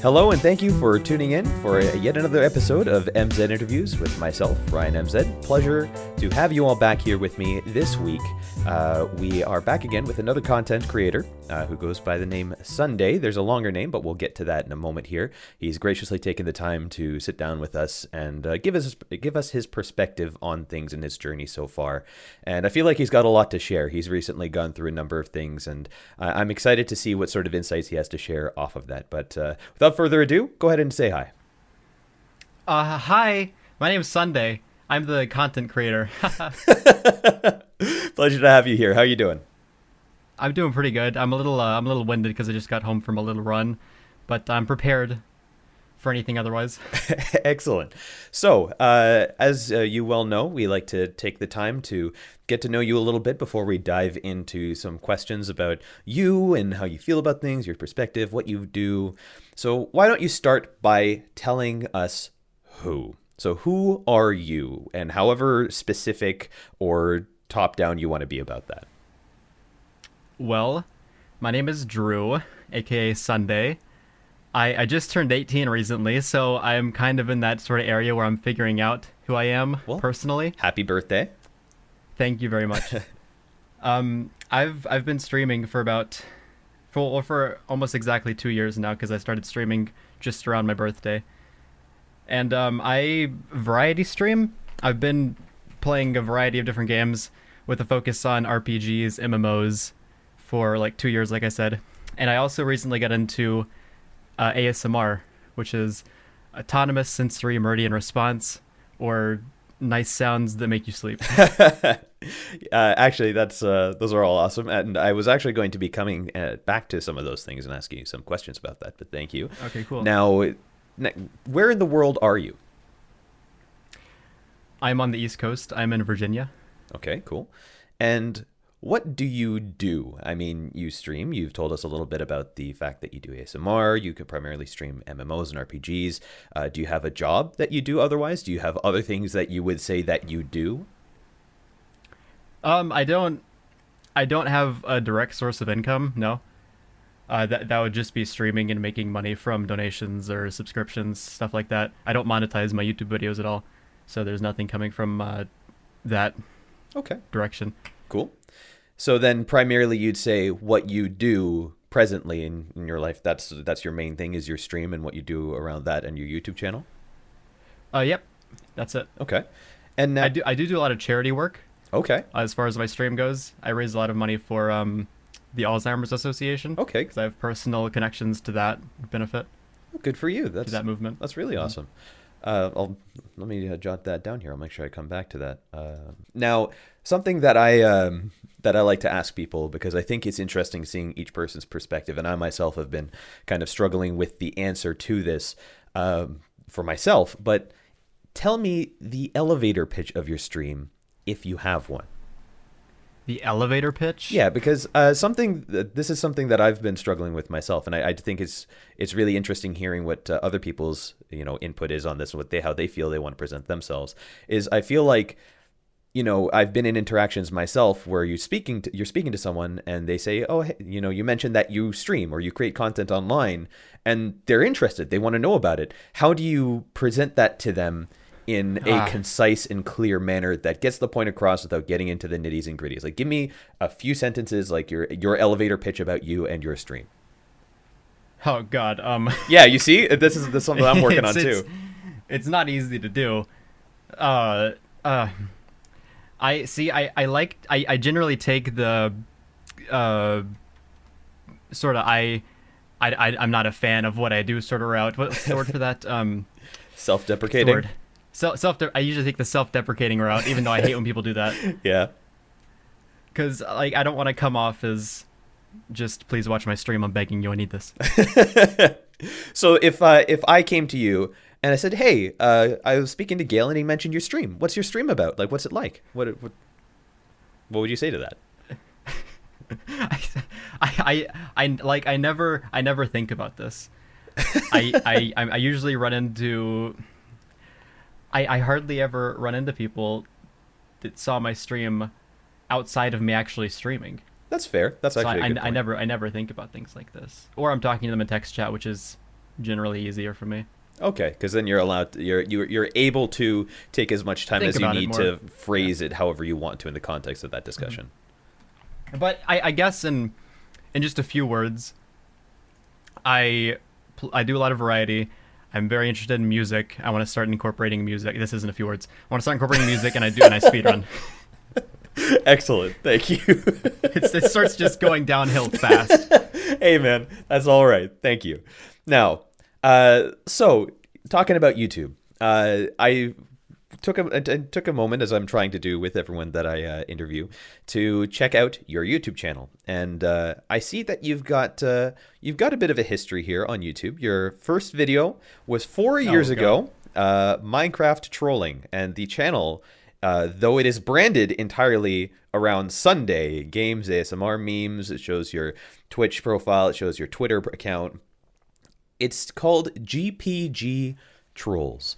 Hello, and thank you for tuning in for yet another episode of MZ Interviews with myself, Ryan MZ. Pleasure to have you all back here with me this week. We are back again with another content creator who goes by the name Sunday. There's a longer name, but we'll get to that in a moment here. He's graciously taken the time to sit down with us and give us his perspective on things in his journey so far. And I feel like he's got a lot to share. He's recently gone through a number of things, and I'm excited to see what sort of insights he has to share off of that. But without further ado, go ahead and say hi. Hi, my name is Sunday. I'm the content creator. Pleasure to have you here. How are you doing? I'm doing pretty good. I'm a little winded because I just got home from a little run, but I'm prepared for anything otherwise. Excellent. So, as you well know, we like to take the time to get to know you a little bit before we dive into some questions about you and how you feel about things, your perspective, what you do. So why don't you start by telling us who? So who are you, and however specific or top-down you want to be about that. Well, my name is Drew, aka Sunday. I just turned 18 recently, so I'm kind of in that sort of area where I'm figuring out who I am personally. Happy birthday. Thank you very much. I've been streaming for almost exactly 2 years now, because I started streaming just around my birthday. And I variety stream. I've been playing a variety of different games with a focus on RPGs, MMOs for like 2 years, like I said. And I also recently got into ASMR, which is autonomous sensory meridian response, or nice sounds that make you sleep. Actually, those are all awesome, and I was actually going to be coming back to some of those things and asking you some questions about that, but thank you. Okay, cool. Now, where in the world are you? I'm on the East Coast. I'm in Virginia. Okay, cool. And what do you do? I mean, you stream. You've told us a little bit about the fact that you do ASMR. You could primarily stream MMOs and RPGs. Do you have a job that you do otherwise? Do you have other things that you would say that you do? I don't have a direct source of income. No. That would just be streaming and making money from donations or subscriptions, stuff like that. I don't monetize my YouTube videos at all, so there's nothing coming from that direction. Cool. So then primarily you'd say what you do presently in your life, that's your main thing, is your stream and what you do around that and your YouTube channel? Yep. That's it. Okay. And now, I do a lot of charity work. Okay. As far as my stream goes, I raise a lot of money for the Alzheimer's Association. Okay. Because I have personal connections to that benefit. Good for you. To that movement. That's really awesome. Let me jot that down here. I'll make sure I come back to that. Now, something that I like to ask people, because I think it's interesting seeing each person's perspective, and I myself have been kind of struggling with the answer to this for myself. But tell me the elevator pitch of your stream, if you have one. The elevator pitch? Yeah, because this is something that I've been struggling with myself, and I think it's really interesting hearing what other people's input is on this, and how they feel they want to present themselves. Is I feel like I've been in interactions myself where you're speaking to someone and they say, oh, hey, you mentioned that you stream or you create content online, and they're interested, they want to know about it. How do you present that to them in a concise and clear manner that gets the point across without getting into the nitties and gritties? Like, give me a few sentences, like your elevator pitch about you and your stream. Oh God. Yeah, you see, this is something I'm working on too. It's not easy to do. I generally take the sort of I'm not a fan of what I do sort of route. What's the word for that? Self-deprecating. I usually take the self-deprecating route, even though I hate when people do that. Yeah. Because I don't want to come off as just, please watch my stream, I'm begging you, I need this. So if I came to you and I said, hey, I was speaking to Gail and he mentioned your stream. What's your stream about? Like, what's it like? What would you say to that? I never think about this. I usually run into. I hardly ever run into people that saw my stream outside of me actually streaming. That's fair. That's actually a good point. I never think about things like this. Or I'm talking to them in text chat, which is generally easier for me. Okay, because then you're allowed to, you're able to take as much time Think as you about it need more. to Yeah. phrase it however you want to in the context of that discussion. But I guess in just a few words, I do a lot of variety. I'm very interested in music. I want to start incorporating music. This isn't a few words. I want to start incorporating music, and I speedrun. Excellent, thank you. It starts just going downhill fast. Hey man, that's all right. Thank you. Now, so talking about YouTube, I took a moment, as I'm trying to do with everyone that I interview, to check out your YouTube channel, and I see that you've got a bit of a history here on YouTube. Your first video was 4 years ago, Minecraft trolling, and the channel, though it is branded entirely around Sunday games, ASMR memes, it shows your Twitch profile, it shows your Twitter account. It's called GPG Trolls.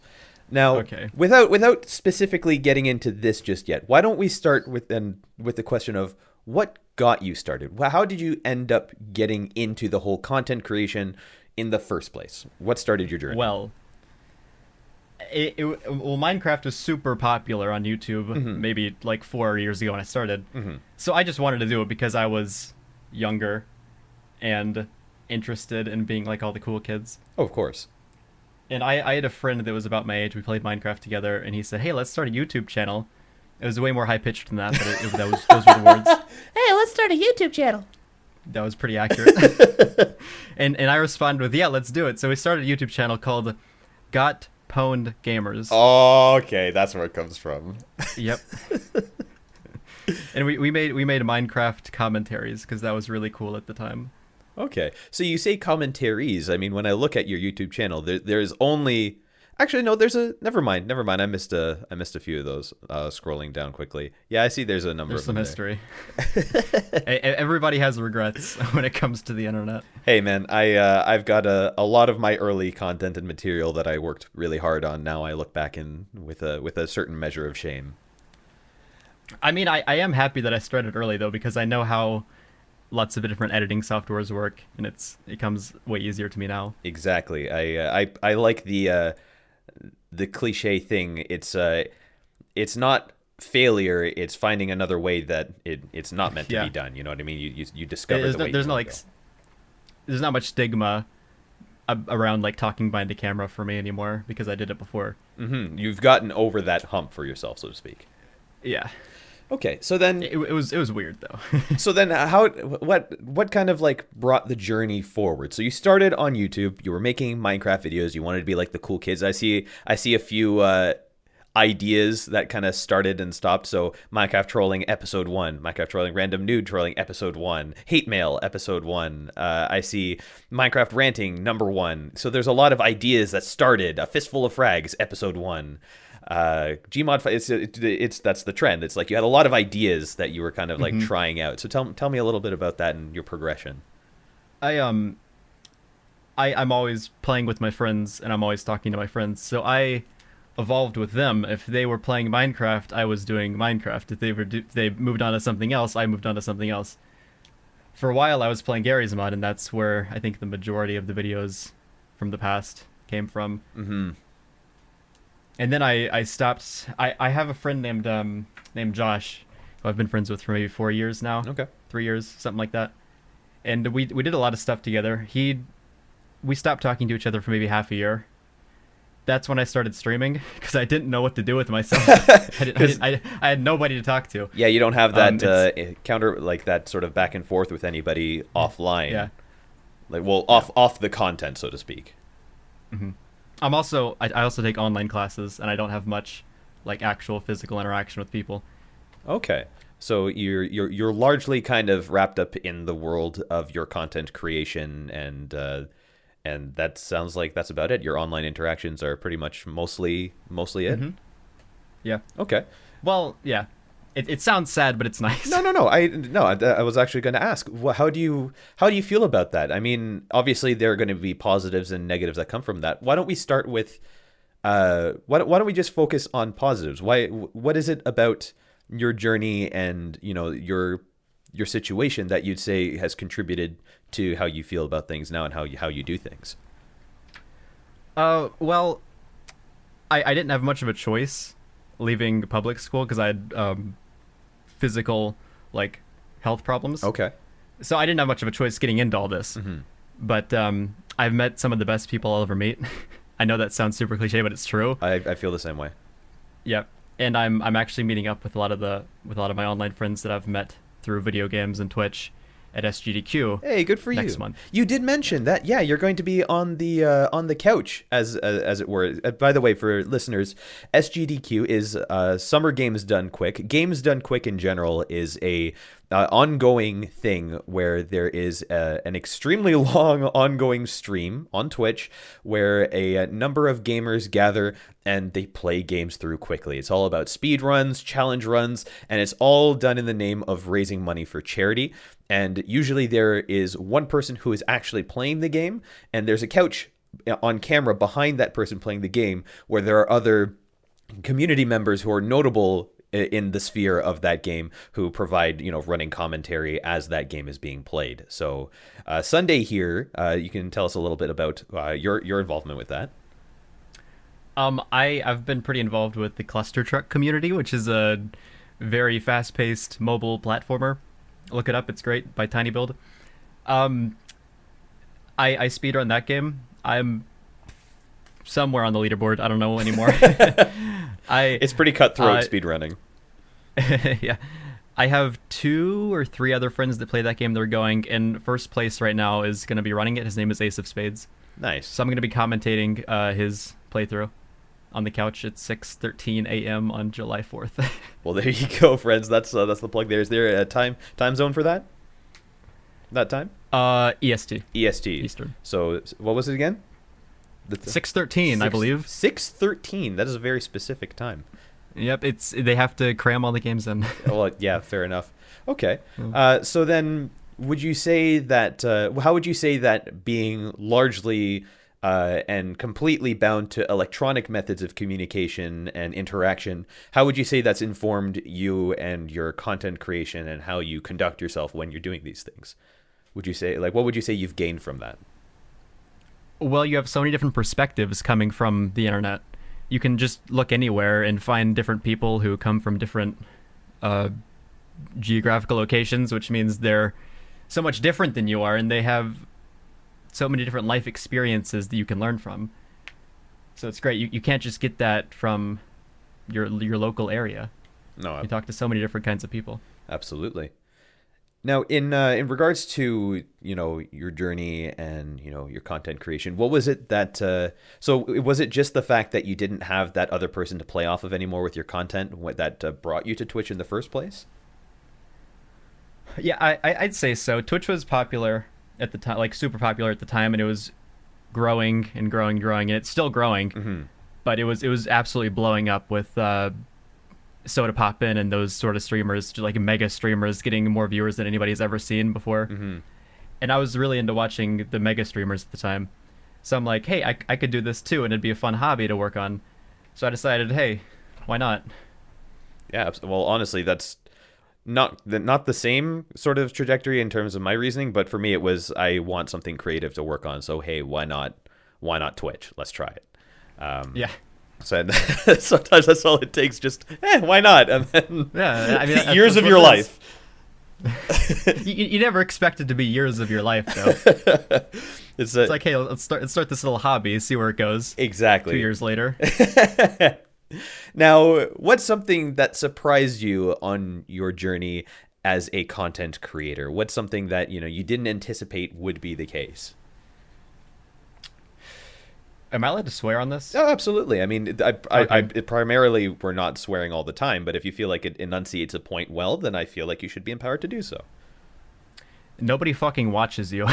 Now, Okay. without specifically getting into this just yet, why don't we start with the question of what got you started? How did you end up getting into the whole content creation in the first place? What started your journey? Well, Minecraft was super popular on YouTube maybe like 4 years ago when I started. So I just wanted to do it because I was younger and interested in being like all the cool kids. Oh, of course. And I had a friend that was about my age. We played Minecraft together, and he said, "Hey, let's start a YouTube channel." It was way more high pitched than that, but those were the words. Hey, let's start a YouTube channel. That was pretty accurate. and I responded with, "Yeah, let's do it." So we started a YouTube channel called Got Pwned Gamers. Oh, okay, that's where it comes from. Yep. And we made Minecraft commentaries because that was really cool at the time. Okay, so you say commentaries. I mean, when I look at your YouTube channel, there's only actually no. There's a never mind. I missed a few of those. Scrolling down quickly. Yeah, I see. There's a number. There's of some them history. Everybody has regrets when it comes to the internet. Hey man, I've got a lot of my early content and material that I worked really hard on. Now I look back in with a certain measure of shame. I mean, I am happy that I started early though, because I know how lots of different editing softwares work, and it comes way easier to me now. Exactly. I like the cliche thing. It's not failure. It's finding another way that it's not meant to be done. You know what I mean? You discover There's the way. there's no like, there's not much stigma around like talking behind the camera for me anymore because I did it before. You've gotten over that hump for yourself, so to speak. Yeah. Okay, so then It was weird though. so then what kind of like brought the journey forward? So you started on YouTube, you were making Minecraft videos, you wanted to be like the cool kids. I see a few ideas that kind of started and stopped. So Minecraft trolling episode 1, Minecraft trolling random nude trolling episode 1, hate mail episode 1. I see Minecraft ranting number 1. So there's a lot of ideas that started. A fistful of frags episode 1. Gmod, it's that's the trend. It's like you had a lot of ideas that you were kind of like trying out. So tell me a little bit about that and your progression. I'm always playing with my friends, and I'm always talking to my friends. So I evolved with them. If they were playing Minecraft, I was doing Minecraft. If they moved on to something else, I moved on to something else. For a while, I was playing Gary's mod, and that's where I think the majority of the videos from the past came from. And then I stopped. I have a friend named Josh, who I've been friends with for maybe 4 years now. Okay. 3 years, something like that. And we did a lot of stuff together. We stopped talking to each other for maybe half a year. That's when I started streaming because I didn't know what to do with myself. I had nobody to talk to. Yeah, you don't have that counter, like that sort of back and forth with anybody offline. Yeah. Like, well, off the content, so to speak. I also take online classes, and I don't have much like actual physical interaction with people. Okay. So you're largely kind of wrapped up in the world of your content creation, and that sounds like that's about it. Your online interactions are pretty much mostly it. Yeah. Okay. Well, yeah. It sounds sad, but it's nice. No. I was actually going to ask, how do you feel about that? I mean, obviously there are going to be positives and negatives that come from that. Why don't we start with why don't we just focus on positives? What is it about your journey and, you know, your situation that you'd say has contributed to how you feel about things now and how you do things? Well, I didn't have much of a choice leaving public school because I had physical like health problems. Okay. So I didn't have much of a choice getting into all this. But I've met some of the best people I'll ever meet. I know that sounds super cliche, but it's true. I feel the same way. Yep. And I'm actually meeting up with a lot of my online friends that I've met through video games and Twitch at SGDQ. Hey, good for you. Next month. You did mention that, yeah, you're going to be on the couch, as it were. By the way, for listeners, SGDQ is Summer Games Done Quick. Games Done Quick in general is a ongoing thing where there is an extremely long ongoing stream on Twitch where a number of gamers gather and they play games through quickly. It's all about speed runs, challenge runs, and it's all done in the name of raising money for charity. And usually there is one person who is actually playing the game, and there's a couch on camera behind that person playing the game where there are other community members who are notable in the sphere of that game who provide, running commentary as that game is being played. So Sunday here, you can tell us a little bit about your involvement with that. I've been pretty involved with the Cluster Truck community, which is a very fast-paced mobile platformer. Look it up; it's great, by Tiny Build. I speedrun that game. I'm somewhere on the leaderboard. I don't know anymore. It's pretty cutthroat speedrunning. Yeah. I have 2 or 3 other friends that play that game. They're going in first place right now is going to be running it. His name is Ace of Spades. Nice. So I'm going to be commentating his playthrough on the couch at 6:13 a.m. on July 4th. Well, there you go, friends. That's the plug there. Is there a time zone for that? That time? EST. EST. Eastern. So what was it again? 6:13, I believe. 6:13. That is a very specific time. Yep, they have to cram all the games in. Well, yeah, fair enough. Okay. So then would you say that how would you say that being largely and completely bound to electronic methods of communication and interaction, how would you say that's informed you and your content creation and how you conduct yourself when you're doing these things? Would you say, what would you say you've gained from that? Well, you have so many different perspectives coming from the internet. You can just look anywhere and find different people who come from different geographical locations, which means they're so much different than you are, and they have so many different life experiences that you can learn from. So it's great. You can't just get that from your local area. No, you talk to so many different kinds of people. Absolutely. Now, in regards to your journey and your content creation, what was it that? So was it just the fact that you didn't have that other person to play off of anymore with your content that brought you to Twitch in the first place? Yeah, I'd say so. Twitch was popular at the time, like super popular at the time, and it was growing and growing and growing, and it's still growing. Mm-hmm. But it was absolutely blowing up with Soda Poppin and those sort of streamers, like mega streamers, getting more viewers than anybody's ever seen before. Mm-hmm. And I was really into watching the mega streamers at the time. So I'm like, hey, I could do this too, and it'd be a fun hobby to work on. So I decided, hey, why not? Yeah, well, honestly, that's not the same sort of trajectory in terms of my reasoning, but for me it was I want something creative to work on. So hey, why not Twitch? Let's try it. Yeah. So sometimes that's all it takes. Just why not? And then years of your life. You never expect it to be years of your life, though. It's like, hey, let's start this little hobby, see where it goes. Exactly. 2 years later. Now, what's something that surprised you on your journey as a content creator? What's something that you didn't anticipate would be the case? Am I allowed to swear on this? Oh, absolutely. I mean, I primarily we're not swearing all the time, but if you feel like it enunciates a point well, then I feel like you should be empowered to do so. Nobody fucking watches you.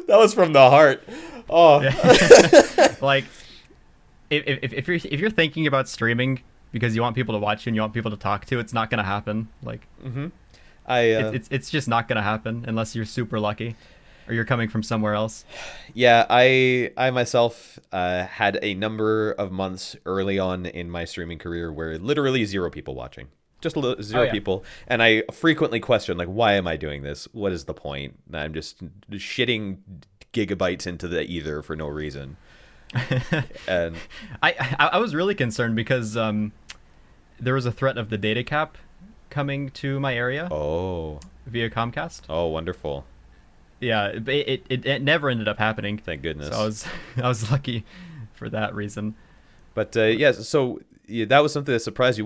That was from the heart. Oh, yeah. Like if you're thinking about streaming because you want people to watch you and you want people to talk to, it's not gonna happen. Like. Mm-hmm. It's just not gonna happen unless you're super lucky or you're coming from somewhere else. Yeah, I myself had a number of months early on in my streaming career where literally 0 people watching. just zero yeah. people, and I frequently question like, why am I doing this? What is the point? And I'm just shitting gigabytes into the ether for no reason. And I was really concerned because there was a threat of the data cap coming to my area oh, via Comcast. oh, wonderful! Yeah, it never ended up happening. Thank goodness. So I was lucky for that reason. But yes, so yeah, that was something that surprised you.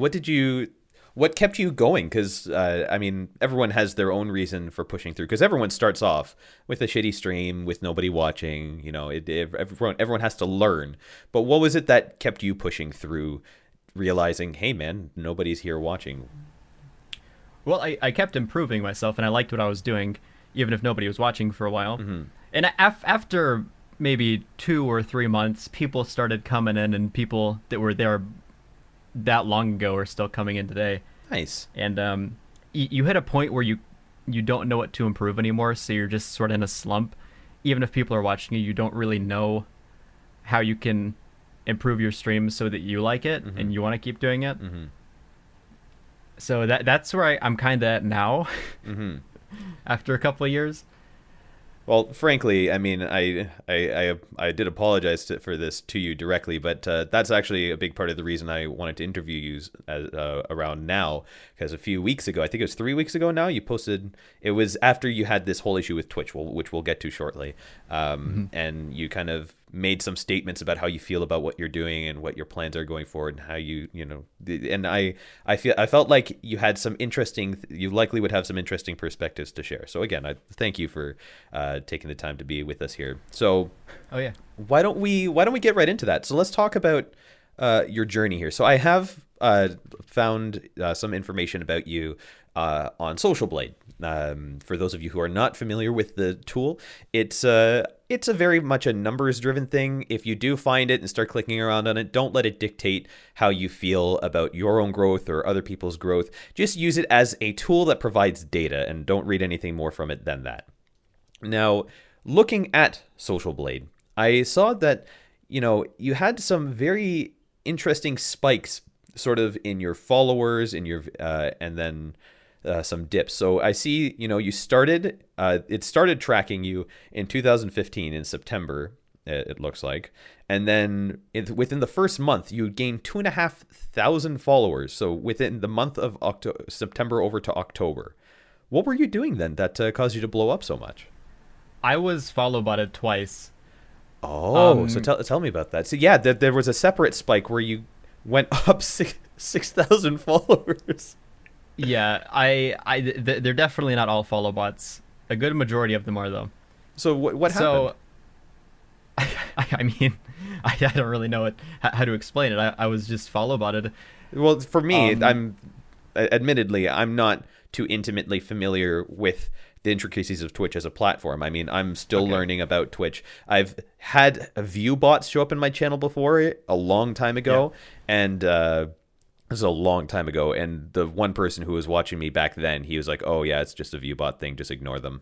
What kept you going? Because I mean, everyone has their own reason for pushing through. Because everyone starts off with a shitty stream with nobody watching. You know, everyone has to learn. But what was it that kept you pushing through, realizing, hey man, nobody's here watching? Well, I kept improving myself, and I liked what I was doing, even if nobody was watching for a while. And after maybe 2 or 3 months, people started coming in, and people that were there that long ago are still coming in today. Nice. And you hit a point where you don't know what to improve anymore, so you're just sort of in a slump. Even if people are watching you don't really know how you can improve your stream so that you like it and you want to keep doing it. So that's where I'm kind of at now, after a couple of years. Well, frankly, I mean, I did apologize for this to you directly, but that's actually a big part of the reason I wanted to interview you around now, because a few weeks ago, I think it was 3 weeks ago now, you posted, it was after you had this whole issue with Twitch, which we'll get to shortly, and you kind of made some statements about how you feel about what you're doing and what your plans are going forward, and how you know, and I felt like you had some interesting, you likely would have some interesting perspectives to share. So again, I thank you for taking the time to be with us here. So Oh yeah. why don't we get right into that? So let's talk about your journey here. So I have found some information about you on Social Blade. For those of you who are not familiar with the tool, it's a very much a numbers driven thing. If you do find it and start clicking around on it, don't let it dictate how you feel about your own growth or other people's growth. Just use it as a tool that provides data, and don't read anything more from it than that. Now, looking at Social Blade, I saw that, you know, you had some very interesting spikes sort of in your followers, in your and then some dips. So I see, you know, you started, it started tracking you in 2015 in September, it looks like. And then within the first month, you gained 2,500 followers. So within the month of September over to October. What were you doing then that caused you to blow up so much? I was follow botted twice. Oh, so tell me about that. So yeah, there was a separate spike where you went up 6,000 followers. Yeah, they're definitely not all follow bots. A good majority of them are, though. So what happened? So, I mean, I don't really know how to explain it. I was just follow botted. Well, for me, admittedly, I'm not too intimately familiar with the intricacies of Twitch as a platform. I mean, I'm still learning about Twitch. I've had view bots show up in my channel before a long time ago, and this is a long time ago. And the one person who was watching me back then, he was like, "Oh yeah, it's just a view bot thing. Just ignore them."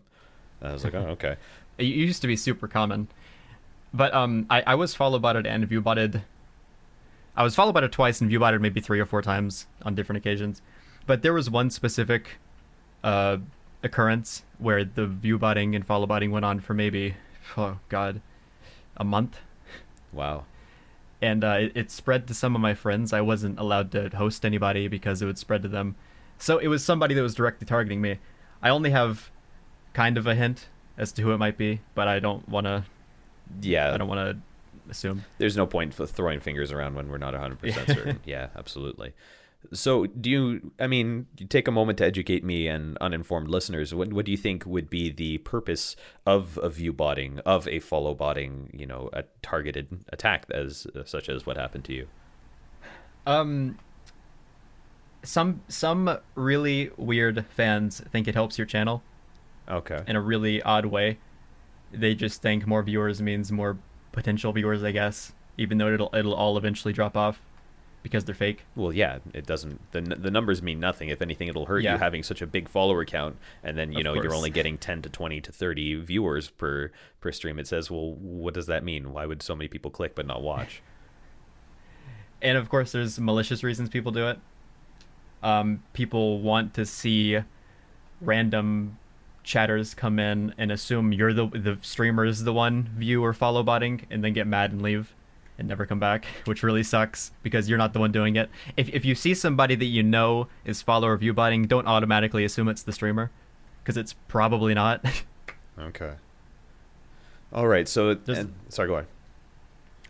And I was like, "Oh, okay." It used to be super common, but I was follow botted and view botted. I was follow botted twice and view botted maybe 3 or 4 times on different occasions, but there was one specific occurrence where the view botting and follow botting went on for maybe, oh god, a month. Wow. And it spread to some of my friends. I wasn't allowed to host anybody because it would spread to them. So it was somebody that was directly targeting me. I only have kind of a hint as to who it might be, but I don't want to. Yeah. I don't want to assume. There's no point for throwing fingers around when we're not 100% certain. Yeah, absolutely. So you take a moment to educate me and uninformed listeners. What do you think would be the purpose of a view botting, of a follow botting, you know, a targeted attack such as what happened to you? Some really weird fans think it helps your channel. Okay. In a really odd way. They just think more viewers means more potential viewers, I guess, even though it'll all eventually drop off. Because they're fake. Well, yeah, it doesn't. The numbers mean nothing. If anything, it'll hurt you having such a big follower count, and then you're only getting 10 to 20 to 30 viewers per stream. It says, well, what does that mean? Why would so many people click but not watch? And of course, there's malicious reasons people do it. people want to see random chatters come in and assume you're the streamer is the one view or follow botting, and then get mad and leave and never come back, which really sucks because you're not the one doing it. If you see somebody that you know is follow or view botting, don't automatically assume it's the streamer, because it's probably not. Okay. All right. So, sorry, go on.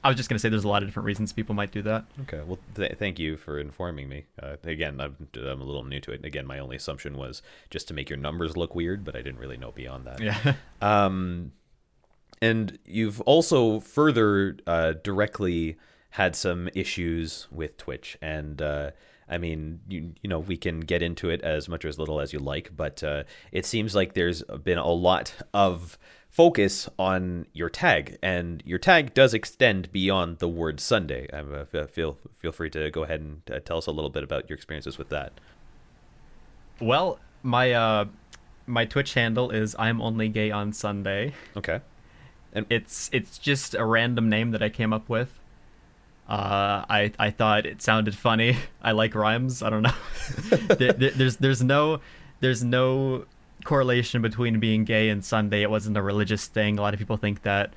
I was just going to say there's a lot of different reasons people might do that. Okay. Well, thank you for informing me. Again, I'm a little new to it. Again, my only assumption was just to make your numbers look weird, but I didn't really know beyond that. Yeah. And you've also further directly had some issues with Twitch. And I mean, you know, we can get into it as much or as little as you like, but it seems like there's been a lot of focus on your tag, and your tag does extend beyond the word Sunday. Feel free to go ahead and tell us a little bit about your experiences with that. Well, my Twitch handle is I'm only gay on Sunday. Okay. And it's just a random name that I came up with. I thought it sounded funny. I like rhymes. I don't know. There's no correlation between being gay and Sunday. It wasn't a religious thing. A lot of people think that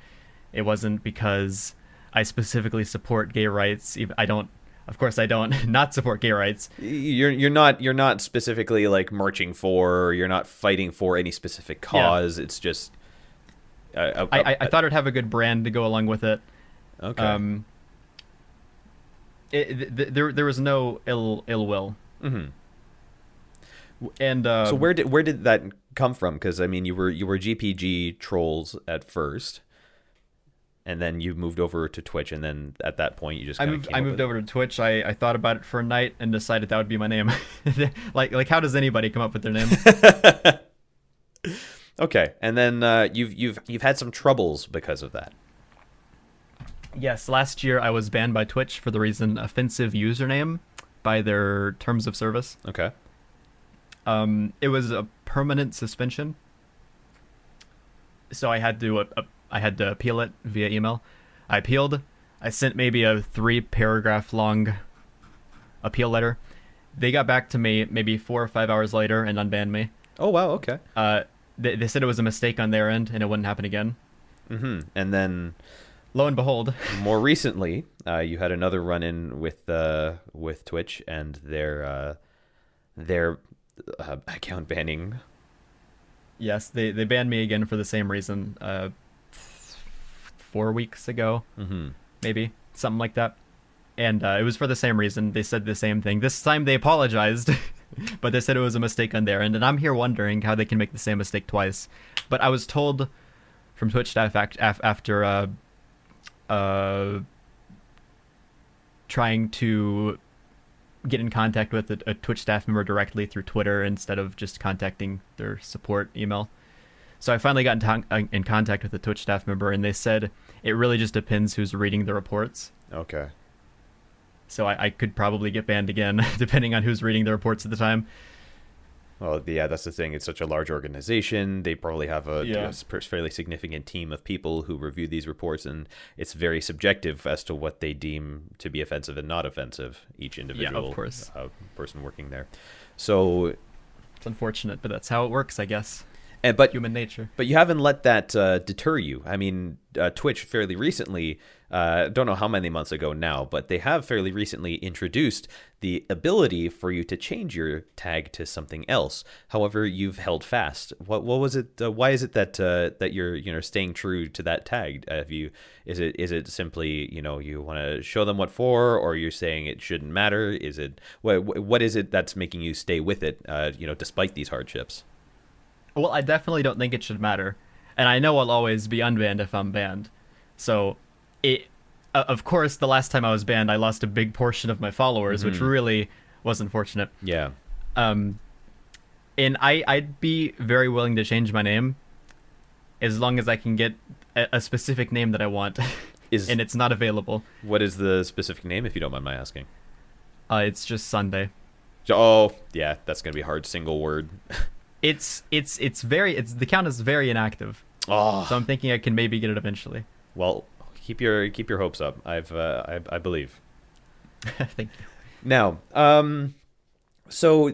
it wasn't because I specifically support gay rights. I don't. Of course, I don't not support gay rights. You're not specifically like marching for, or you're not fighting for any specific cause. Yeah. It's just. I thought it'd have a good brand to go along with it. Okay. There was no ill will. Mm-hmm. And so where did that come from? Because I mean, you were GPG trolls at first, and then you moved over to Twitch, and then at that point you just I moved over to Twitch. I thought about it for a night and decided that would be my name. like how does anybody come up with their name? Okay, and then you've had some troubles because of that. Yes, last year I was banned by Twitch for the reason offensive username by their terms of service. Okay. It was a permanent suspension, so I had to appeal it via email. I appealed. I sent maybe a 3-paragraph long appeal letter. They got back to me maybe 4 or 5 hours later and unbanned me. Oh wow, okay. They said it was a mistake on their end and it wouldn't happen again. Mm-hmm. And then, lo and behold, more recently, you had another run-in with Twitch and their account banning. Yes, they banned me again for the same reason 4 weeks ago, maybe something like that. And it was for the same reason. They said the same thing. This time they apologized, but they said it was a mistake on their end. And I'm here wondering how they can make the same mistake twice. But I was told from Twitch staff after trying to get in contact with a Twitch staff member directly through Twitter instead of just contacting their support email. So I finally got in contact with the Twitch staff member, and they said it really just depends who's reading the reports. Okay. So I could probably get banned again, depending on who's reading the reports at the time. Well, yeah, that's the thing. It's such a large organization. They probably have a fairly significant team of people who review these reports, and it's very subjective as to what they deem to be offensive and not offensive, each individual person working there. So it's unfortunate, but that's how it works, I guess. But human nature. But you haven't let that deter you. I mean, Twitch fairly recently, don't know how many months ago now, but they have fairly recently introduced the ability for you to change your tag to something else. However, you've held fast. What was it? Why is it that you're staying true to that tag? Is it simply you want to show them what for, or you're saying it shouldn't matter? Is it what is it that's making you stay with it? Despite these hardships. Well, I definitely don't think it should matter. And I know I'll always be unbanned if I'm banned. So, of course, the last time I was banned, I lost a big portion of my followers, which really was unfortunate. Yeah. And I'd be very willing to change my name as long as I can get a specific name that I want. And it's not available. What is the specific name, if you don't mind my asking? It's just Sunday. Oh, yeah, that's going to be hard. Single word. The account is very inactive. Oh. So I'm thinking I can maybe get it eventually. Well, keep your hopes up. I believe. Thank you. Now, So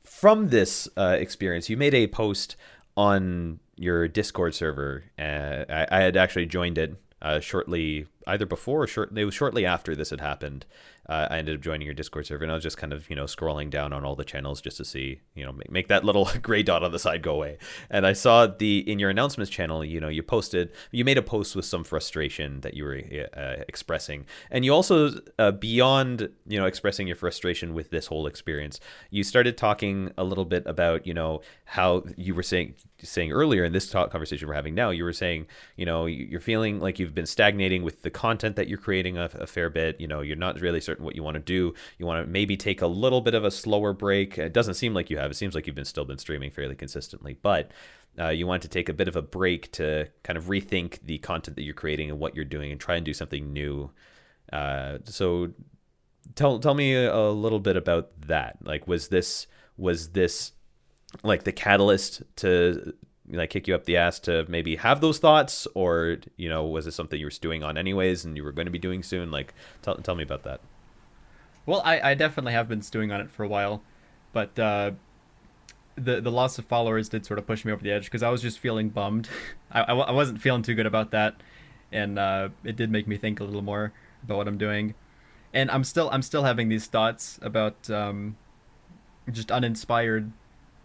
from this experience, you made a post on your Discord server. I had actually joined it shortly, either before or it was shortly after this had happened. I ended up joining your Discord server, and I was just kind of, scrolling down on all the channels just to see, make that little gray dot on the side go away. And I saw in your announcements channel, you made a post with some frustration that you were expressing. And you also, beyond, expressing your frustration with this whole experience, you started talking a little bit about, how you were saying earlier in this conversation we're having now, you were saying, you're feeling like you've been stagnating with the content that you're creating a fair bit. You're not really certain what you want to do. You want to maybe take a little bit of a slower break. It doesn't seem like you have. It seems like you've still been streaming fairly consistently, but you want to take a bit of a break to kind of rethink the content that you're creating and what you're doing and try and do something new. So tell me a little bit about that. Like, was this like the catalyst to kick you up the ass to maybe have those thoughts, or was it something you were stewing on anyways and you were going to be doing soon? Like, tell me about that. Well, I definitely have been stewing on it for a while, but the loss of followers did sort of push me over the edge because I was just feeling bummed. I wasn't feeling too good about that, and it did make me think a little more about what I'm doing. And I'm still having these thoughts about just uninspired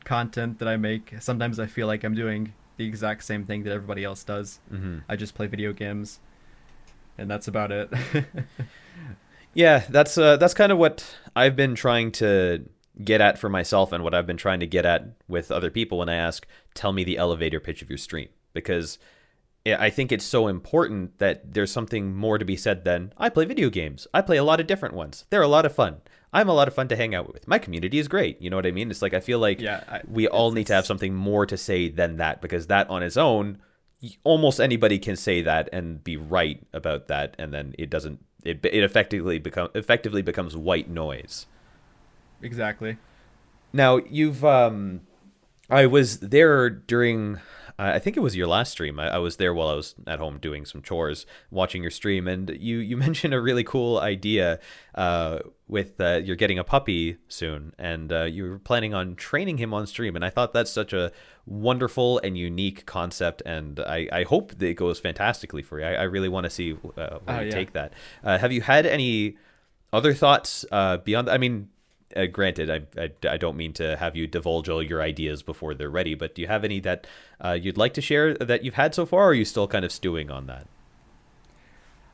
content that I make. Sometimes I feel like I'm doing the exact same thing that everybody else does. Mm-hmm. I just play video games, and that's about it. Yeah, that's kind of what I've been trying to get at for myself, and what I've been trying to get at with other people when I ask, tell me the elevator pitch of your stream, because I think it's so important that there's something more to be said than, I play video games. I play a lot of different ones. They're a lot of fun. I'm a lot of fun to hang out with. My community is great. You know what I mean? It's like, I feel like we all need to have something more to say than that, because that on its own, almost anybody can say that and be right about that, and then it effectively becomes white noise. Exactly. Now, I was there during, I think it was your last stream. I was there while I was at home doing some chores, watching your stream, and you mentioned a really cool idea with you're getting a puppy soon, and you were planning on training him on stream, and I thought that's such a wonderful and unique concept, and I hope that it goes fantastically for you. I really want to see where you take that. Have you had any other thoughts beyond that? I mean, granted, I don't mean to have you divulge all your ideas before they're ready, but do you have any that you'd like to share that you've had so far, or are you still kind of stewing on that?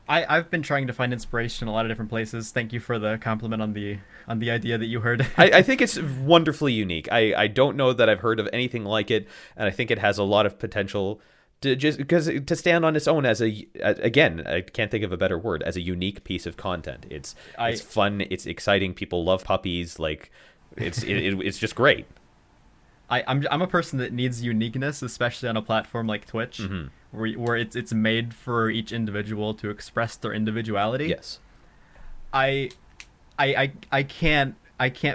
I've been trying to find inspiration in a lot of different places. Thank you for the compliment on the idea that you heard. I think it's wonderfully unique. I don't know that I've heard of anything like it, and I think it has a lot of potential to stand on its own as again, I can't think of a better word, as a unique piece of content. It's fun, it's exciting, people love puppies, like it's just great. I'm a person that needs uniqueness, especially on a platform like Twitch, Mm-hmm. where it's made for each individual to express their individuality. Yes. I can't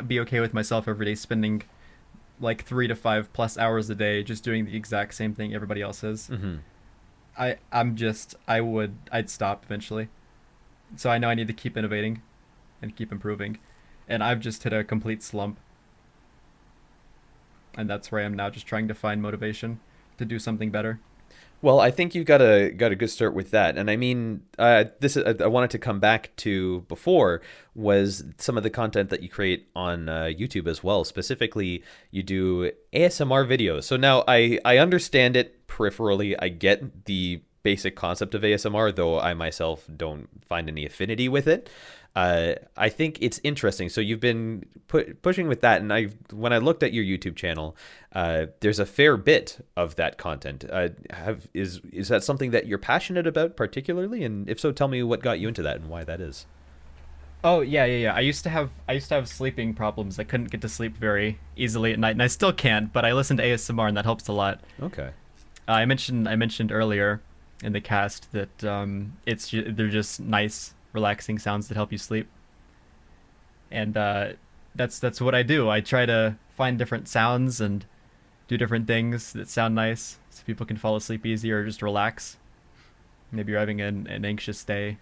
be okay with myself every day spending like 3 to 5 plus hours a day just doing the exact same thing everybody else is. Mm-hmm. I'd stop eventually. So I know I need to keep innovating and keep improving, and I've just hit a complete slump. And that's where I am now, just trying to find motivation to do something better. Well, I think you got a good start with that, and I mean, this I wanted to come back to before was some of the content that you create on YouTube as well. Specifically, you do ASMR videos. So now I understand it peripherally. I get the basic concept of ASMR, though I myself don't find any affinity with it. I think it's interesting. So you've been pushing with that, and when I looked at your YouTube channel, there's a fair bit of that content. Is that something that you're passionate about particularly? And if so, tell me what got you into that and why that is. Oh yeah. I used to have sleeping problems. I couldn't get to sleep very easily at night, and I still can't. But I listen to ASMR, and that helps a lot. Okay. I mentioned earlier in the cast that they're just nice, relaxing sounds that help you sleep, and that's what I do. I try to find different sounds and do different things that sound nice so people can fall asleep easier or just relax. Maybe you're having an anxious day,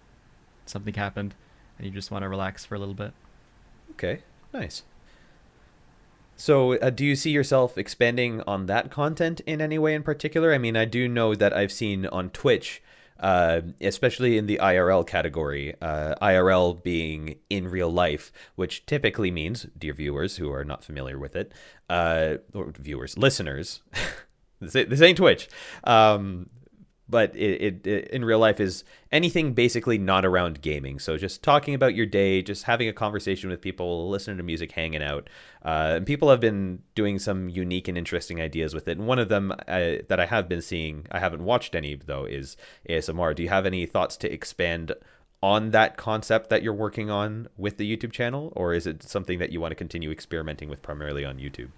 something happened, and you just want to relax for a little bit. Okay, nice. So, do you see yourself expanding on that content in any way in particular? I mean, I do know that I've seen on Twitch, especially in the IRL category, IRL being in real life, which typically means, dear viewers who are not familiar with it, or viewers, listeners, this ain't Twitch. But it in real life is anything basically not around gaming. So just talking about your day, just having a conversation with people, listening to music, hanging out. And people have been doing some unique and interesting ideas with it. And one of them that I have been seeing, I haven't watched any though, is ASMR. Do you have any thoughts to expand on that concept that you're working on with the YouTube channel? Or is it something that you want to continue experimenting with primarily on YouTube?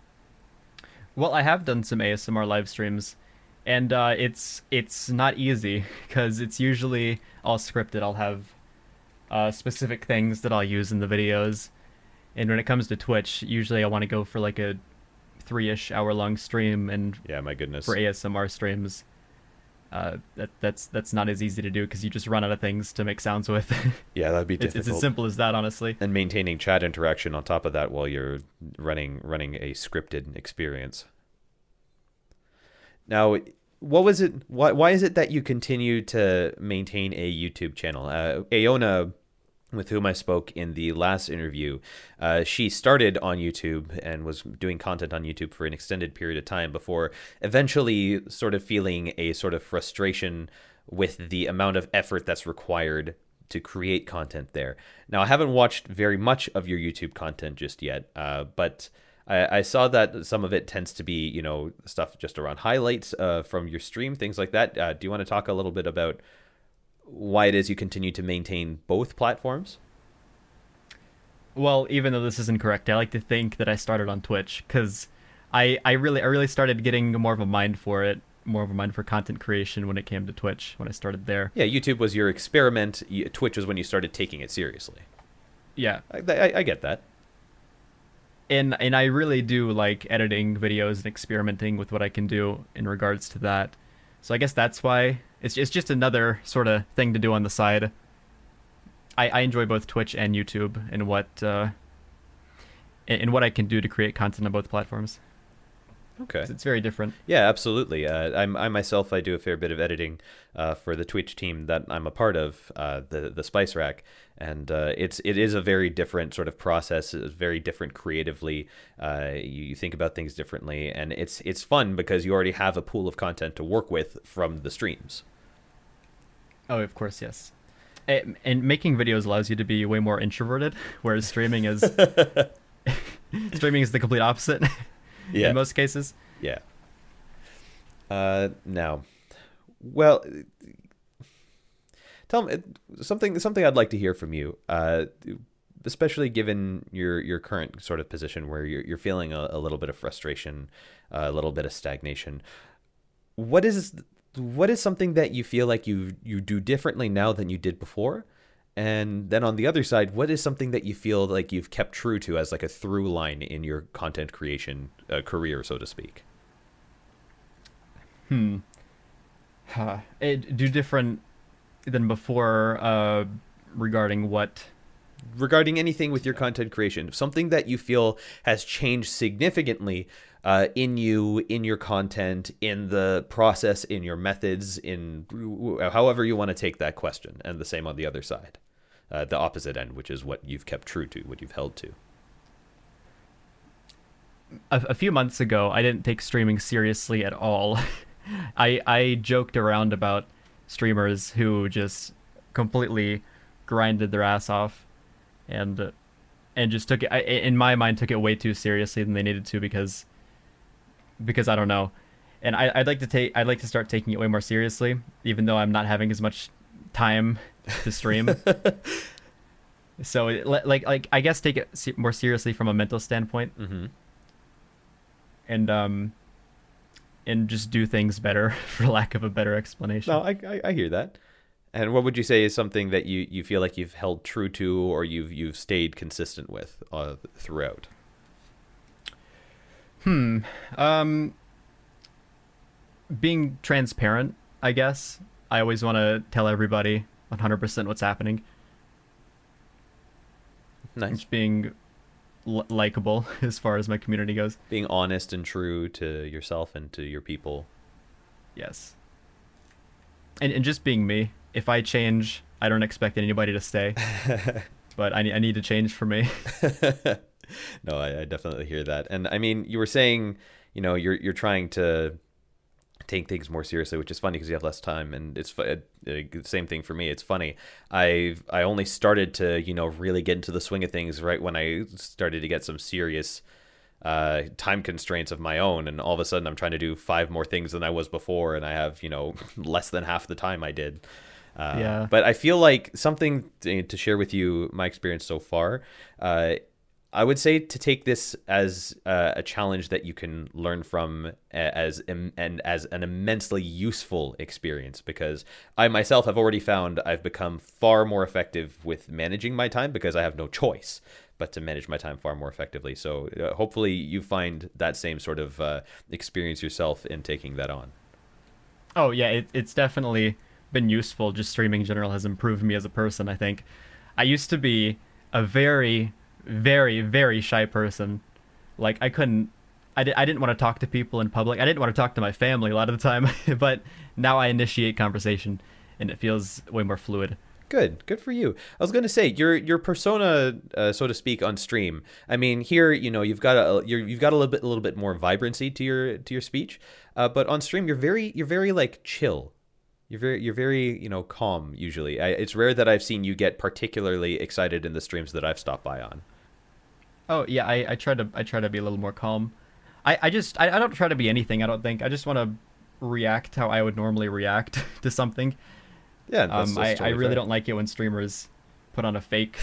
Well, I have done some ASMR live streams, and it's not easy because it's usually all scripted. I'll have specific things that I'll use in the videos, and when it comes to Twitch, usually I want to go for like a 3-ish hour long stream, and Yeah, my goodness. for ASMR streams, that's not as easy to do because you just run out of things to make sounds with. Yeah, that'd be It's difficult. as simple as that, honestly. And maintaining chat interaction on top of that while you're running a scripted experience. Now, what was it? Why is it that you continue to maintain a YouTube channel? Aoina, with whom I spoke in the last interview, she started on YouTube and was doing content on YouTube for an extended period of time before eventually sort of feeling a sort of frustration with the amount of effort that's required to create content there. Now, I haven't watched very much of your YouTube content just yet, but I saw that some of it tends to be, stuff just around highlights from your stream, things like that. Do you want to talk a little bit about why it is you continue to maintain both platforms? Well, even though this isn't correct, I like to think that I started on Twitch because I really started getting more of a mind for it, more of a mind for content creation when it came to Twitch when I started there. Yeah, YouTube was your experiment. Twitch was when you started taking it seriously. Yeah, I get that. and I really do like editing videos and experimenting with what I can do in regards to that. So I guess that's why it's just another sort of thing to do on the side. I enjoy both Twitch and YouTube and what I can do to create content on both platforms. Okay. It's very different. Yeah, absolutely. I myself, I do a fair bit of editing for the Twitch team that I'm a part of, the Spice Rack, and it is a very different sort of process. It's very different creatively. You think about things differently, and it's fun because you already have a pool of content to work with from the streams. Oh, of course, yes. And making videos allows you to be way more introverted, whereas streaming is streaming is the complete opposite. Yeah. In most cases. Yeah. Now, well, tell me something I'd like to hear from you, especially given your current sort of position where you're feeling a little bit of frustration, a little bit of stagnation. What is something that you feel like you do differently now than you did before? And then on the other side, what is something that you feel like you've kept true to as like a through line in your content creation career, so to speak? Do different than before regarding what? Regarding anything with your content creation, something that you feel has changed significantly in your content, in the process, in your methods, in however you want to take that question, and the same on the other side, the opposite end, which is what you've kept true to, what you've held to. A few months ago, I didn't take streaming seriously at all. I joked around about streamers who just completely grinded their ass off, and just took it, in my mind, took it way too seriously than they needed to because I don't know, and I'd like to start taking it way more seriously, even though I'm not having as much time to stream. So like I guess take it more seriously from a mental standpoint, Mm-hmm. and just do things better, for lack of a better explanation. No, I hear that. And what would you say is something that you feel like you've held true to, or you've stayed consistent with throughout? Being transparent, I guess. I always want to tell everybody 100% what's happening. Nice. Just being likable as far as my community goes. Being honest and true to yourself and to your people. Yes. And just being me. If I change, I don't expect anybody to stay. But I need to change for me. No, I definitely hear that. And I mean, you were saying, you're trying to take things more seriously, which is funny because you have less time, and it's same thing for me. It's funny. I only started to really get into the swing of things right when I started to get some serious time constraints of my own, and all of a sudden I'm trying to do 5 more things than I was before, and I have less than half the time I did. Yeah. But I feel like something to share with you, my experience so far. I would say to take this as a challenge that you can learn from as an immensely useful experience, because I myself have already found I've become far more effective with managing my time because I have no choice but to manage my time far more effectively. So hopefully you find that same sort of experience yourself in taking that on. Oh, yeah, it's definitely been useful. Just streaming in general has improved me as a person, I think. I used to be a very, very, very shy person. Like, I didn't want to talk to people in public. I didn't want to talk to my family a lot of the time. But now I initiate conversation, and it feels way more fluid. Good for you. I was going to say your persona, so to speak, on stream. I mean, here you've got a little bit more vibrancy to your speech, but on stream you're very like chill. You're very calm usually. It's rare that I've seen you get particularly excited in the streams that I've stopped by on. Oh yeah, I try to be a little more calm. I don't try to be anything. I don't think. I just want to react how I would normally react to something. Yeah, that's I totally really fair. don't like it when streamers put on a fake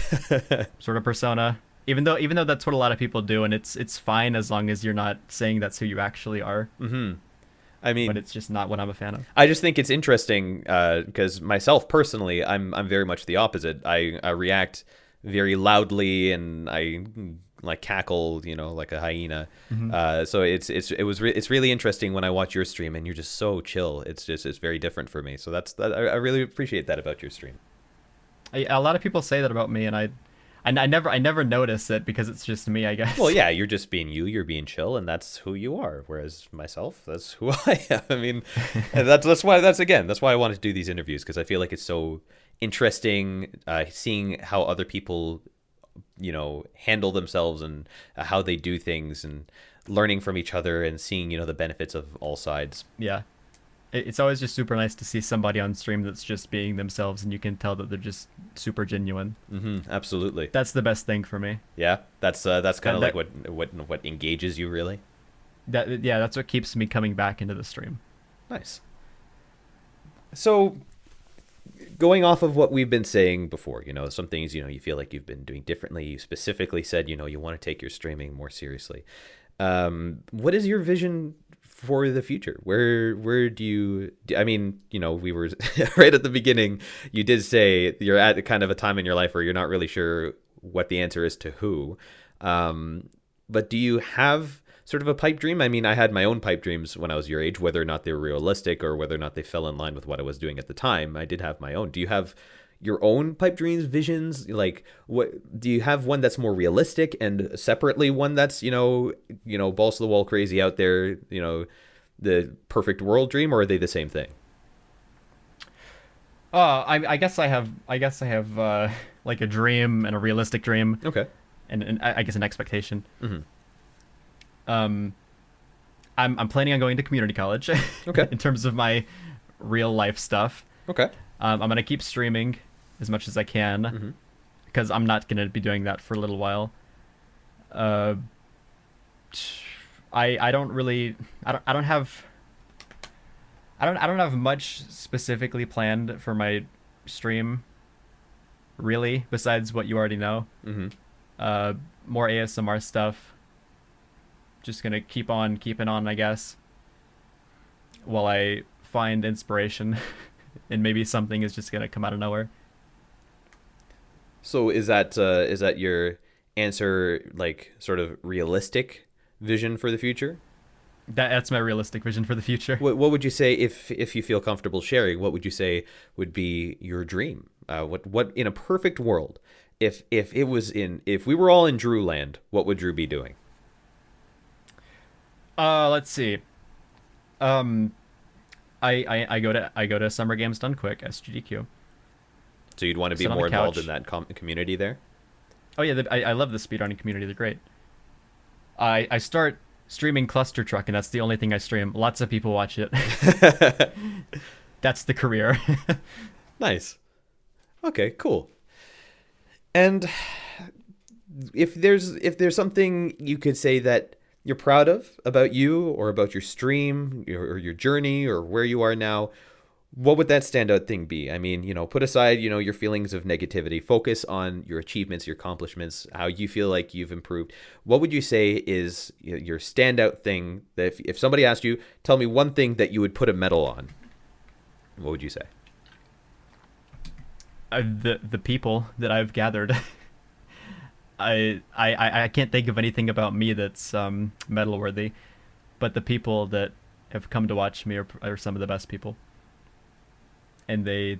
sort of persona. Even though that's what a lot of people do, and it's fine as long as you're not saying that's who you actually are. Mm-hmm. I mean, But it's just not what I'm a fan of. I just think it's interesting because myself personally, I'm very much the opposite. I react very loudly and I like cackle, like a hyena. Mm-hmm. So it's really interesting when I watch your stream and you're just so chill. It's very different for me. So I really appreciate that about your stream. A lot of people say that about me, and I never notice it because it's just me, I guess. Well, yeah, you're just being you. You're being chill, and that's who you are. Whereas myself, that's who I am. I mean, and that's why I wanted to do these interviews, because I feel like it's so interesting seeing how other people, handle themselves and how they do things, and learning from each other and seeing the benefits of all sides. Yeah. It's always just super nice to see somebody on stream that's just being themselves, and you can tell that they're just super genuine. Mm-hmm, absolutely. That's the best thing for me. Yeah, that's kind of That- like what engages you really. That's what keeps me coming back into the stream. Nice. So, going off of what we've been saying before, some things you feel like you've been doing differently. You specifically said you want to take your streaming more seriously. What is your vision for the future? Where do you? I mean, we were right at the beginning. You did say you're at kind of a time in your life where you're not really sure what the answer is to who. But do you have sort of a pipe dream? I mean, I had my own pipe dreams when I was your age, whether or not they were realistic or whether or not they fell in line with what I was doing at the time. I did have my own. Do you have your own pipe dreams, visions? Like, what do you have? One that's more realistic, and separately one that's balls to the wall crazy out there, the perfect world dream, or are they the same thing? I guess I have like a dream and a realistic dream. Okay. And I guess an expectation. Mm-hmm. I'm planning on going to community college. Okay. In terms of my real life stuff. Okay. I'm gonna keep streaming as much as I can, because I'm not gonna be doing that for a little while. I don't have much specifically planned for my stream, really, besides what you already know. Mm-hmm. More ASMR stuff. Just gonna keep on keeping on, I guess, while I find inspiration, and maybe something is just gonna come out of nowhere. So is that your answer, like sort of realistic vision for the future? That's my realistic vision for the future. What would you say, if you feel comfortable sharing, what would you say would be your dream? What in a perfect world, if we were all in Drew land, what would Drew be doing? Let's see. Um, I go to Summer Games Done Quick, SGDQ. So you'd want to be Sit on more the involved couch. in that community there? Oh yeah, I love the speedrunning community. They're great. I start streaming Cluster Truck, and that's the only thing I stream. Lots of people watch it. That's the career. Nice. Okay, cool. And if there's something you could say that you're proud of about you or about your stream or your journey or where you are now, what would that standout thing be? I mean, put aside, your feelings of negativity, focus on your achievements, your accomplishments, how you feel like you've improved. What would you say is your standout thing that if somebody asked you, tell me one thing that you would put a medal on, what would you say? The people that I've gathered. I can't think of anything about me that's medal worthy, but the people that have come to watch me are some of the best people. And they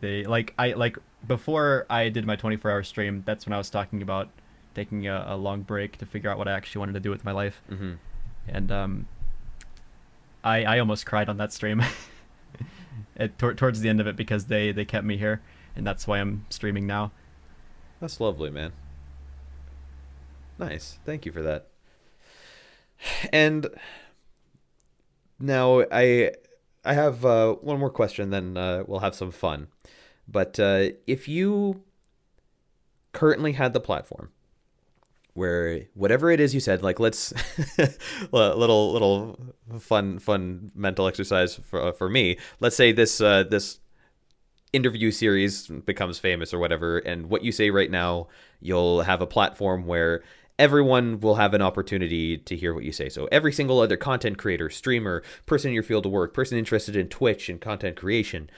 before I did my 24-hour stream, that's when I was talking about taking a long break to figure out what I actually wanted to do with my life. Mm-hmm. And I almost cried on that stream towards the end of it because they kept me here, and that's why I'm streaming now. That's lovely, man. Nice. Thank you for that. And now I have one more question, then we'll have some fun. But if you currently had the platform where whatever it is you said, like let's little fun mental exercise for me. Let's say this interview series becomes famous or whatever, and what you say right now, you'll have a platform where everyone will have an opportunity to hear what you say. So every single other content creator, streamer, person in your field of work, person interested in Twitch and content creation,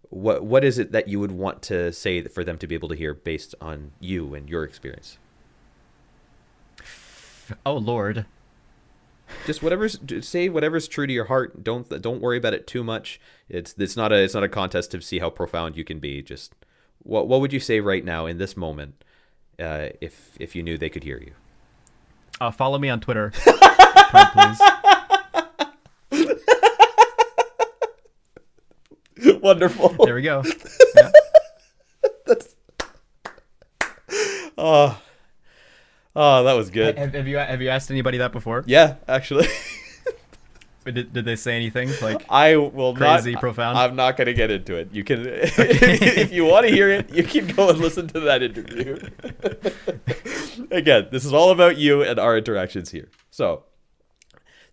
what is it that you would want to say for them to be able to hear based on you and your experience? Oh Lord. Just say whatever's true to your heart. Don't worry about it too much. It's not a contest to see how profound you can be. Just what would you say right now in this moment, if you knew they could hear you? Follow me on Twitter, please. Wonderful. There we go. Yeah. That's oh, that was good. Have you asked anybody that before? Yeah, actually. Did they say anything like I will crazy not, profound? I'm not going to get into it. You can, if you want to hear it, you can go and listen to that interview. Again, this is all about you and our interactions here. So,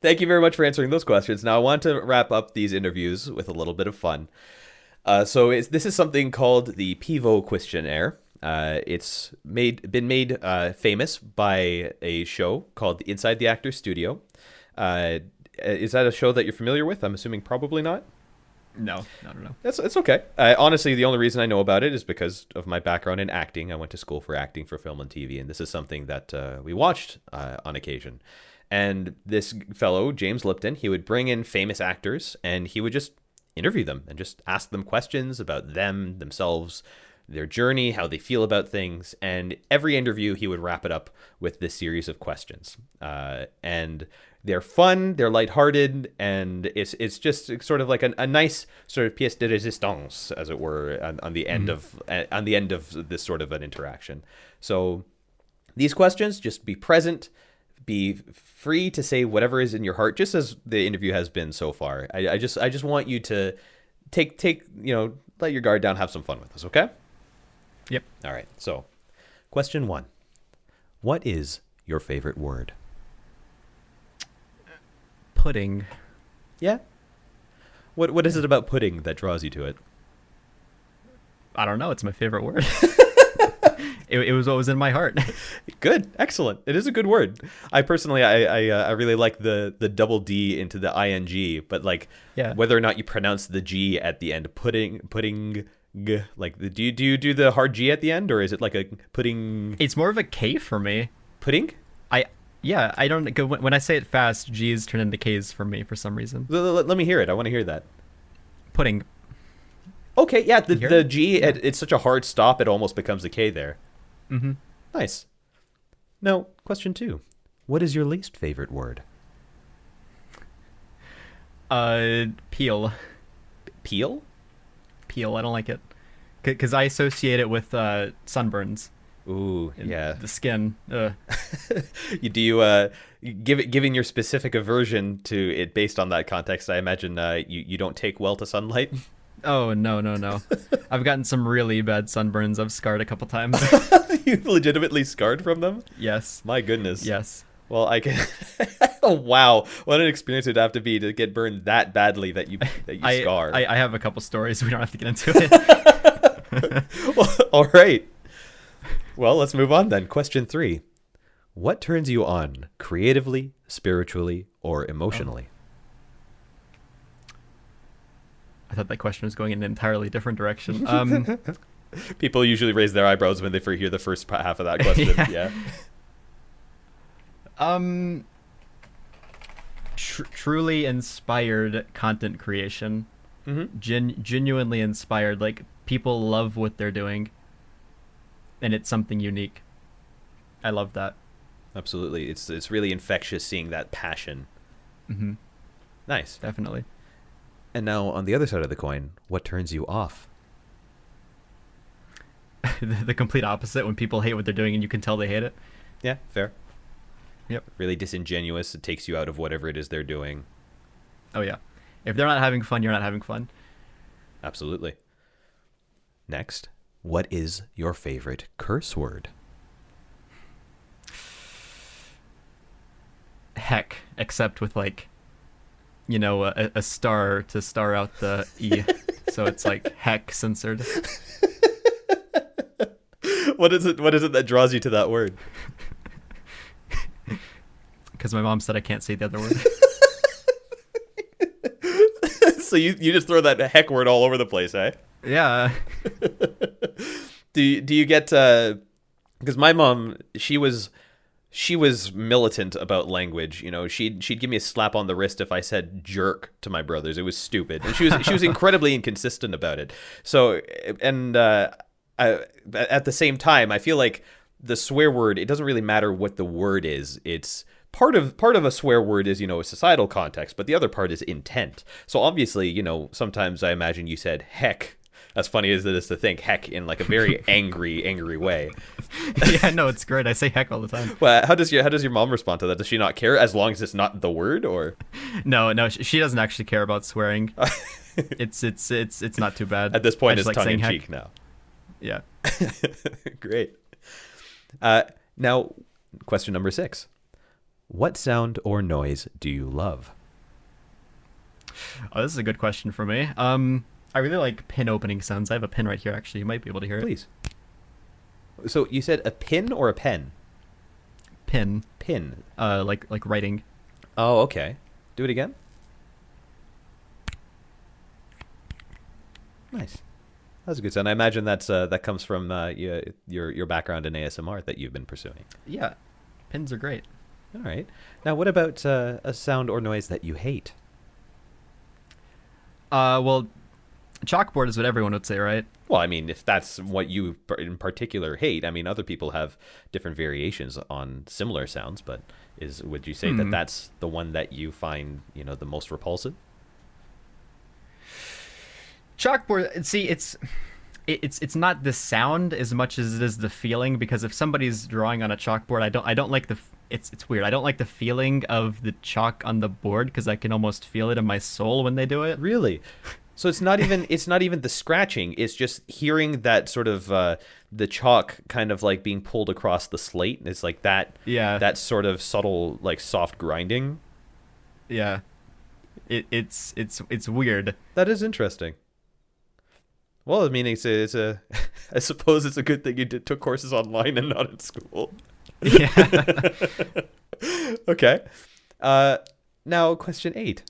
thank you very much for answering those questions. Now, I want to wrap up these interviews with a little bit of fun. This is something called the Pivo Questionnaire. It's been made famous by a show called Inside the Actors Studio. Is that a show that you're familiar with? I'm assuming probably not. No, I don't know. It's okay. Honestly, the only reason I know about it is because of my background in acting. I went to school for acting for film and TV, and this is something that we watched on occasion. And this fellow, James Lipton, he would bring in famous actors, and he would just interview them and just ask them questions about them, themselves, their journey, how they feel about things. And every interview, he would wrap it up with this series of questions. And they're fun, they're lighthearted, and it's just sort of like a nice sort of pièce de résistance, as it were, on the end of this sort of an interaction. So these questions, just be present, be free to say whatever is in your heart, just as the interview has been so far. I just want you to take let your guard down, have some fun with us, okay? Yep. All right. So, question 1: what is your favorite word? Pudding. Yeah. What is it about pudding that draws you to it? I don't know. It's my favorite word. It was what was in my heart. Good. Excellent. It is a good word. I personally, I really like the double D into the ing, but like whether or not you pronounce the G at the end, pudding, like do you do the hard G at the end, or is it like a pudding? It's more of a K for me. Pudding? I don't go when I say it fast, G's turn into K's for me for some reason. Let me hear it. I want to hear that. Pudding. Okay, yeah, the G, Yeah. it's such a hard stop, it almost becomes a K there. Mm-hmm. Nice. Now, question 2. What is your least favorite word? Peel. Peel? Peel. I don't like it because I associate it with sunburns. Ooh, in yeah. the skin. Do you given your specific aversion to it based on that context? I imagine you don't take well to sunlight. Oh no. I've gotten some really bad sunburns. I've scarred a couple times. You legitimately scarred from them? Yes. My goodness. Yes. Well, I can. Oh wow, what an experience it'd have to be to get burned that badly that you scar. I have a couple stories. We don't have to get into it. Well, all right. Well, let's move on then. Question 3. What turns you on creatively, spiritually, or emotionally? I thought that question was going in an entirely different direction. People usually raise their eyebrows when they hear the first half of that question. Yeah. Truly inspired content creation. Genuinely inspired. Like, people love what they're doing, and it's something unique. I love that. Absolutely. It's really infectious seeing that passion. Mm-hmm. Nice. Definitely. And now, on the other side of the coin, what turns you off? The complete opposite, when people hate what they're doing and you can tell they hate it. Yeah, fair. Yep. Really disingenuous. It takes you out of whatever it is they're doing. Oh, yeah. If they're not having fun, you're not having fun. Absolutely. Next, what is your favorite curse word? Heck, except with, like, you know, a star to star out the E. So it's like heck censored. What is it that draws you to that word? Because my mom said I can't say the other word. So you just throw that heck word all over the place, eh? Yeah. Do you get because my mom, she was militant about language. You know, she'd give me a slap on the wrist if I said jerk to my brothers. It was stupid, and she was incredibly inconsistent about it. So, and at the same time, I feel like the swear word, it doesn't really matter what the word is. It's part of a swear word is, you know, a societal context, but the other part is intent. So obviously, you know, sometimes I imagine you said heck. As funny as it is to think heck in like a very angry way. Yeah, no, it's great. I say heck all the time. Well, how does your mom respond to that? Does she not care as long as it's not the word, or? No, she doesn't actually care about swearing. It's not too bad. At this point, it's like tongue in heck. cheek now. Yeah. Great. Now, question number 6. What sound or noise do you love? Oh, this is a good question for me. I really like pin opening sounds. I have a pin right here, actually. You might be able to hear it. Please. So you said a pin or a pen? Pin. Pin. Like writing. Oh, okay. Do it again. Nice. That's a good sound. I imagine that comes from your background in ASMR that you've been pursuing. Yeah. Pins are great. All right. Now, what about a sound or noise that you hate? Well, chalkboard is what everyone would say, right? Well, I mean, if that's what you in particular hate, I mean, other people have different variations on similar sounds, but would you say that that's the one that you find, you know, the most repulsive? Chalkboard, see, it's not the sound as much as it is the feeling, because if somebody's drawing on a chalkboard, I don't like it's weird. I don't like the feeling of the chalk on the board, because I can almost feel it in my soul when they do it. Really? So it's not even the scratching. It's just hearing that sort of the chalk kind of like being pulled across the slate. It's like that. Yeah. That sort of subtle, like soft grinding. Yeah. It's weird. That is interesting. Well, I mean, it's a I suppose it's a good thing you took courses online and not in school. Yeah. Okay. Now, question 8.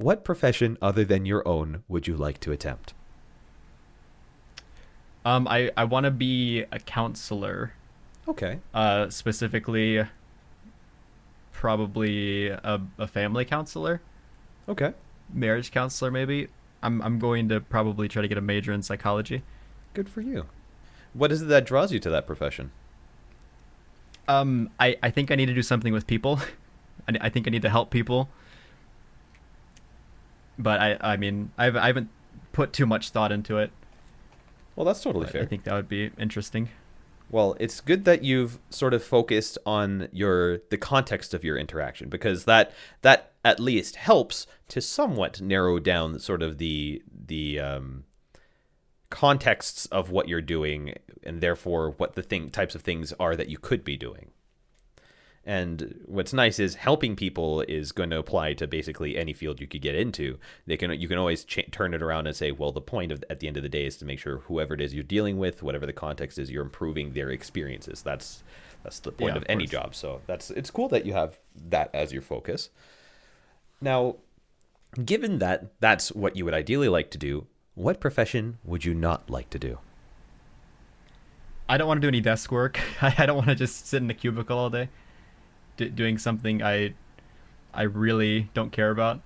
What profession other than your own would you like to attempt? I want to be a counselor. Okay. Specifically, probably a family counselor. Okay. Marriage counselor, maybe. I'm going to probably try to get a major in psychology. Good for you. What is it that draws you to that profession? I think I need to do something with people. I think I need to help people. But I mean, I haven't put too much thought into it. Well, that's totally But fair. I think that would be interesting. Well, it's good that you've sort of focused on the context of your interaction, because that at least helps to somewhat narrow down sort of the contexts of what you're doing, and therefore what the types of things are that you could be doing. And what's nice is helping people is going to apply to basically any field you could get into. You can always turn it around and say, well, the point at the end of the day is to make sure whoever it is you're dealing with, whatever the context is, you're improving their experiences. That's the point of any job. So it's cool that you have that as your focus. Now, given that that's what you would ideally like to do, what profession would you not like to do? I don't want to do any desk work. I don't want to just sit in a cubicle all day doing something I really don't care about.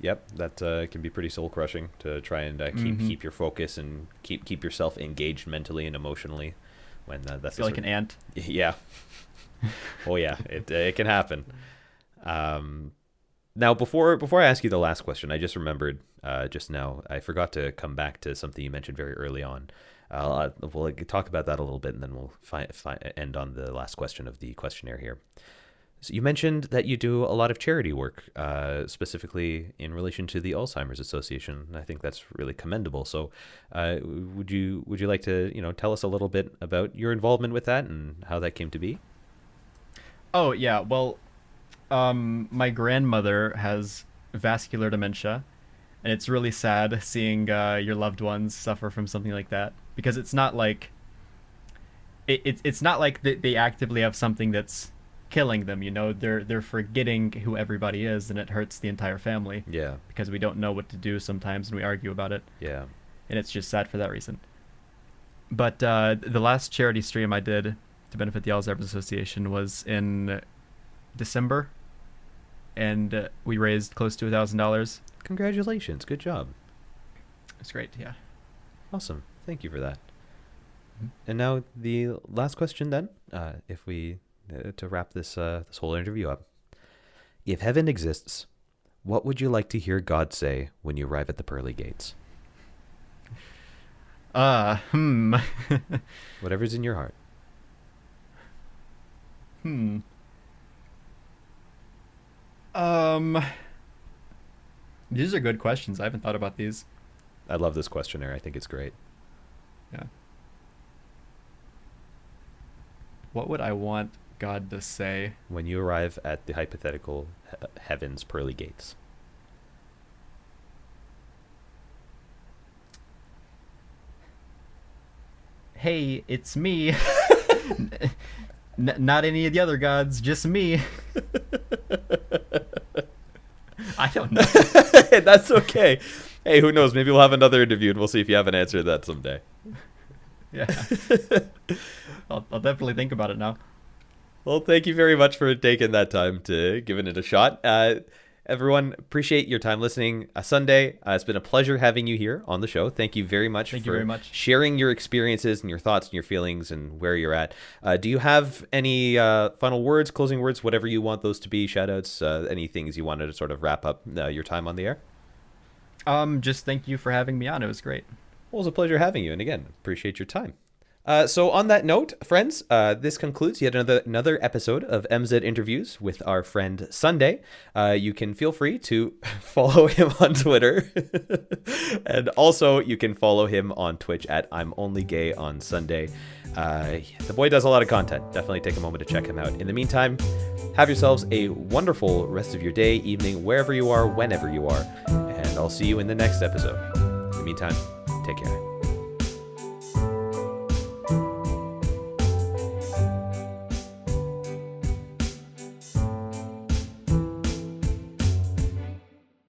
Yep, that can be pretty soul crushing to try and keep your focus and keep yourself engaged mentally and emotionally when that's feel like an ant. Yeah. Oh yeah, it can happen. Now before I ask you the last question, I just remembered just now I forgot to come back to something you mentioned very early on. We'll talk about that a little bit, and then we'll end on the last question of the questionnaire here. So you mentioned that you do a lot of charity work, specifically in relation to the Alzheimer's Association. And I think that's really commendable. So would you like to tell us a little bit about your involvement with that and how that came to be? Oh yeah, well, my grandmother has vascular dementia, and it's really sad seeing your loved ones suffer from something like that, because it's not like it's not like they actively have something that's killing them. They're forgetting who everybody is, and it hurts the entire family. Yeah. Because we don't know what to do sometimes, and we argue about it. Yeah. And it's just sad for that reason. But the last charity stream I did to benefit the Alzheimer's Association was in December, and we raised close to $1,000. Congratulations. Good job. It's great, yeah. Awesome. Thank you for that. And now the last question then, if we to wrap this whole interview up. If heaven exists, what would you like to hear God say when you arrive at the pearly gates? Whatever's in your heart. These are good questions. I haven't thought about these. I love this questionnaire. I think it's great. Yeah. What would I want God to say when you arrive at the hypothetical heaven's pearly gates? Hey, it's me. Not any of the other gods, just me. I don't know. That's okay. Hey, who knows? Maybe we'll have another interview and we'll see if you haven't answered that someday. Yeah. I'll definitely think about it now. Well, thank you very much for taking that time to giving it a shot. Everyone, appreciate your time listening. Sunday, it's been a pleasure having you here on the show. Thank you very much for sharing your experiences and your thoughts and your feelings and where you're at. Do you have any final words, closing words, whatever you want those to be, shout-outs, any things you wanted to sort of wrap up your time on the air? Just thank you for having me on. It was great. Well, it was a pleasure having you. And again, appreciate your time. So on that note, friends, this concludes yet another episode of emzed Interviews with our friend Sunday. You can feel free to follow him on Twitter. And also you can follow him on Twitch at I'm Only Gay on Sunday. The boy does a lot of content. Definitely take a moment to check him out. In the meantime, have yourselves a wonderful rest of your day, evening, wherever you are, whenever you are. And I'll see you in the next episode. In the meantime, take care.